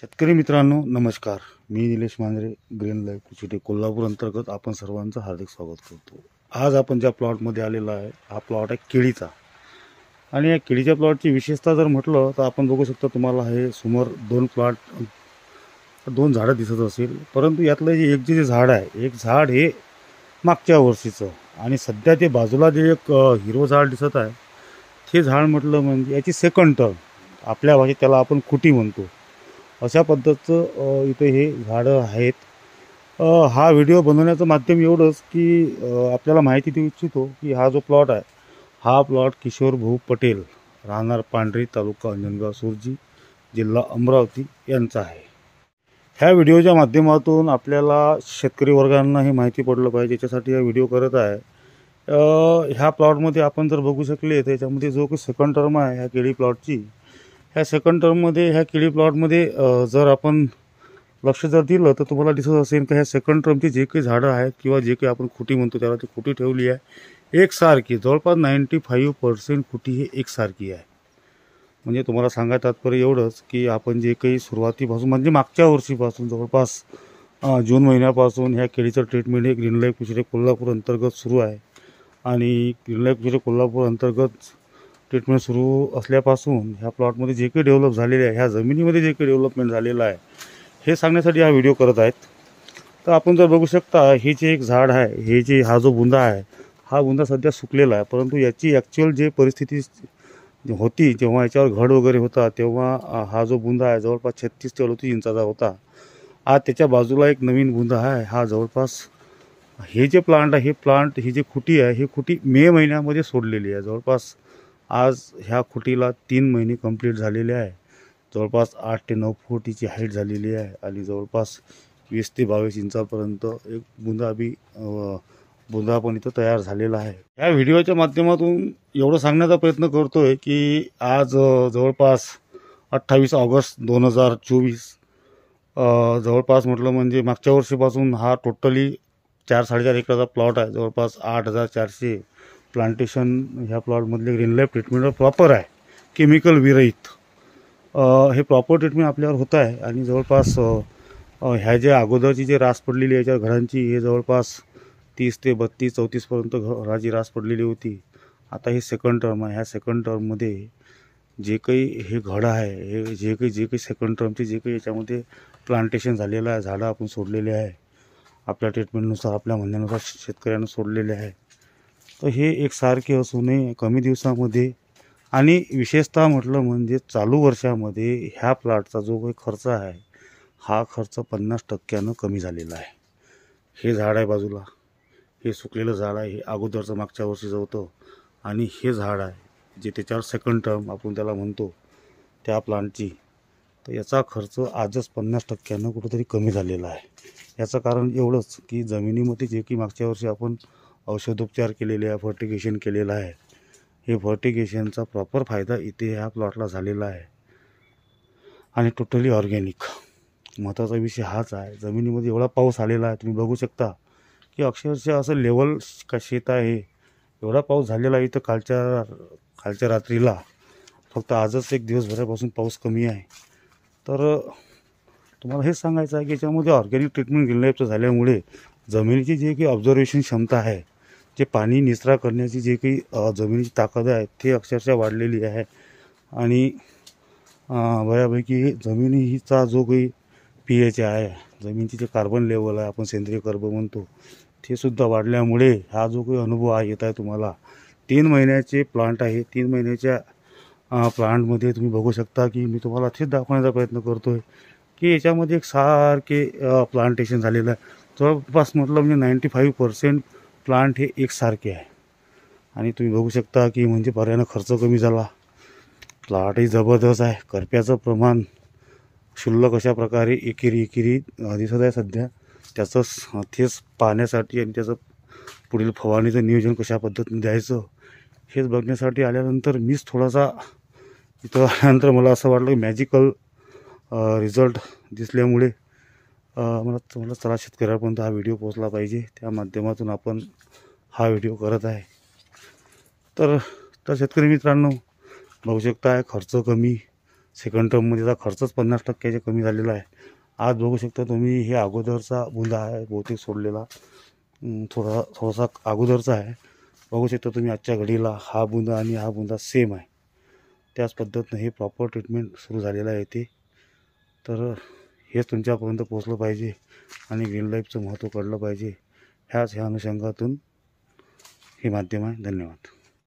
शेतकरी मित्रांनो नमस्कार. मी निलेश मांजरे, ग्रीन लाईफ कुचिटे कोल्हापूर अंतर्गत आपण सर्वांचं हार्दिक स्वागत करतो. आज आपण ज्या प्लॉटमध्ये आलेला आहे हा प्लॉट आहे केळीचा. आणि या केळीच्या प्लॉटची विशेषता जर म्हटलं तर आपण बघू शकता, तुम्हाला हे समोर दोन झाडं दिसत असेल. परंतु यातलं जे झाड आहे, एक झाड हे मागच्या वर्षीचं आणि सध्या ते बाजूला जे एक हिरवं झाड दिसत आहे ते झाड म्हटलं म्हणजे याची सेकंड टर्म, आपल्या भाषेत त्याला आपण खुटी म्हणतो. अशा पद्धतीचं इथे हे झाडं आहेत. हा व्हिडिओ बनवण्याचं माध्यम एवढंच की आपल्याला माहिती देऊ इच्छितो की हा जो प्लॉट आहे हा प्लॉट किशोर भाऊ पटेल, राहणार पांढरी, तालुका अंजनगाव सुरजी, जिल्हा अमरावती यांचा आहे. ह्या व्हिडिओच्या माध्यमातून आपल्याला शेतकरी वर्गांना हे माहिती पडलं पाहिजे, याच्यासाठी हा व्हिडिओ करत आहे. ह्या प्लॉटमध्ये आपण जर बघू शकले तर याच्यामध्ये जो काही सेकंड टर्म आहे ह्या केळी प्लॉटची, ह्या सेकंड टर्ममध्ये ह्या केळी प्लॉटमध्ये जर आपण लक्ष जर दिलं तर तुम्हाला दिसत असेल की ह्या सेकंड टर्मची जे काही झाडं आहेत किंवा जे काही आपण खुटी म्हणतो त्याला ती खुटी ठेवली आहे एकसारखी. जवळपास 95% खुटी ही एकसारखी आहे. म्हणजे तुम्हाला सांगायचं तात्पर्य एवढंच की आपण जे काही सुरुवातीपासून म्हणजे मागच्या वर्षीपासून जवळपास जून महिन्यापासून ह्या केळीचं ट्रीटमेंट हे ग्रीन लाईफ कुचिटे कोल्हापूर अंतर्गत सुरू आहे. आणि ग्रीन लाईफ कुचिटे कोल्हापूर अंतर्गत ट्रीटमेंट सुरू असल्यापासून ह्या प्लॉटमध्ये जे काही डेव्हलप झालेले आहे, ह्या जमिनीमध्ये जे काही डेव्हलपमेंट झालेलं आहे हे सांगण्यासाठी हा व्हिडिओ करत आहेत. तर आपण जर बघू शकता, हे जे एक झाड आहे, हा जो बुंदा आहे हा बुंदा सध्या सुकलेला आहे. परंतु याची ॲक्च्युअल जे परिस्थिती होती जेव्हा याच्यावर घड वगैरे होता तेव्हा हा जो बुंदा आहे जवळपास 36 ते 38 इंचाचा होता. आज त्याच्या बाजूला एक नवीन बुंदा आहे, हा जवळपास हे जे प्लांट आहे ही जी खुटी आहे ही खुटी मे महिन्यामध्ये सोडलेली आहे. जवळपास आज ह्या खुटीला 3 महिने कंप्लीट झालेले आहे. जवळपास 8 ते 9 फूट हिची हाईट झालेली आहे आणि जवळपास 20 ते 22 इंचापर्यंत एक बुंदा पण इथं तयार झालेला आहे. या व्हिडिओच्या माध्यमातून एवढं सांगण्याचा प्रयत्न करतोय की आज जवळपास 28 ऑगस्ट 2024, जवळपास म्हटलं म्हणजे मागच्या वर्षीपासून हा टोटली 4-4.5 एकराचा प्लॉट आहे. जवळपास 8,400 प्लांटेशन ह्या प्लॉटमधले ग्रीन लाईफ ट्रीटमेंटवर प्रॉपर आहे, केमिकल विरहित. हे प्रॉपर ट्रीटमेंट आपल्यावर होत आहे. आणि जवळपास ह्या ज्या अगोदरची जे रास पडलेली याच्या घरांची हे जवळपास 30 ते 32-34पर्यंत घराची रास पडलेली होती. आता हे सेकंड टर्म आहे. ह्या सेकंड टर्ममध्ये जे काही हे घड आहे, हे जे काही सेकंड टर्मचे जे काही याच्यामध्ये प्लांटेशन झालेलं आहे, झाडं आपण सोडलेले आहे आपल्या ट्रीटमेंटनुसार, आपल्या म्हणण्यानुसार शेतकऱ्यांना सोडलेले आहे. तर हे एकसारखे असू नये कमी दिवसामध्ये. आणि विशेषतः म्हटलं म्हणजे चालू वर्षामध्ये ह्या प्लॉटचा जो काही खर्च आहे हा खर्च 50% कमी झालेला आहे. हे झाड आहे बाजूला, हे सुकलेलं झाड आहे, हे अगोदरचं मागच्या वर्षीचं होतं. आणि हे झाड आहे जे त्याच्यावर सेकंड टर्म आपण त्याला म्हणतो त्या प्लांटची. तर याचा खर्च आजच 50% कुठंतरी कमी झालेला आहे. याचं कारण एवढंच की जमिनीमध्ये जे की मागच्या वर्षी आपण औषधोपचार केलेले आहे, फर्टिगेशन केलेलं आहे, हे फर्टिगेशनचा प्रॉपर फायदा इथे ह्या प्लॉटला झालेला आहे. आणि टोटली ऑर्गॅनिक. महत्त्वाचा विषय हाच आहे. जमिनीमध्ये एवढा पाऊस आलेला आहे, तुम्ही बघू शकता की अक्षरशः असं लेवल का शेत आहे, एवढा पाऊस झालेला आहे इथं. कालच्या रात्रीला फक्त आजच एक दिवसभरापासून पाऊस कमी आहे. तर तुम्हाला हेच सांगायचं आहे की याच्यामध्ये ऑर्गॅनिक ट्रीटमेंट ग्रीन लाईफचं झाल्यामुळे जमिनीची जे काही ऑब्झर्वेशन क्षमता आहे, जे पाणी निचरा करण्याची जे काही जमिनीची ताकद आहे ते अक्षरशः वाढलेली आहे. आणि बऱ्यापैकी जमिनीचा जो काही pH आहे, जमिनीची जे कार्बन लेवल आहे, आपण सेंद्रिय कर्ब म्हणतो, ते सुद्धा वाढल्यामुळे हा जो काही अनुभव आहे येत आहे तुम्हाला. 3 महिन्याचे प्लांट आहे. 3 महिन्याच्या प्लांटमध्ये तुम्ही बघू शकता की मी तुम्हाला तेच दाखवण्याचा प्रयत्न करतो आहे की याच्यामध्ये एक सारखे प्लांटेशन झालेलं आहे. जवळपास म्हटलं म्हणजे 95% प्लांट हे एकसारखे आहे. आणि तुम्ही बघू शकता की म्हणजे पर्यायानं खर्च कमी झाला, प्लॉटही जबरदस्त आहे. करप्याचं प्रमाण क्षुल्लक अशा प्रकारे एकेरी दिसत आहे सध्या. त्याचं तेच पाहण्यासाठी आणि त्याचं पुढील फवारणीचं नियोजन कशा पद्धतीने द्यायचं हेच बघण्यासाठी आल्यानंतर मीच थोडासा इथं आल्यानंतर मला असं वाटलं की मॅजिकल रिझल्ट दिसल्यामुळे मला चला शेतकऱ्यापर्यंत हा व्हिडिओ पोहोचला पाहिजे, त्या माध्यमातून आपण हा व्हिडिओ करत आहे. तर शेतकरी मित्रांनो बघू शकता, खर्च कमी, सेकंड टर्ममध्ये त्याचा खर्चच 50% कमी झालेला आहे. आज बघू शकता तुम्ही, हे अगोदरचा बुंदा आहे बहुतेक सोडलेला, थोडासा अगोदरचा आहे. बघू शकता तुम्ही आजच्या घडीला हा बुंदा आणि हा बुंदा सेम आहे. त्याच पद्धतीनं हे प्रॉपर ट्रीटमेंट सुरू झालेलं आहे ते. तर हेच तुमच्यापर्यंत पोहोचलं पाहिजे आणि ग्रीन लाईफचं महत्त्व कळलं पाहिजे. ह्या अनुषंगातून हे माध्यम आहे. धन्यवाद.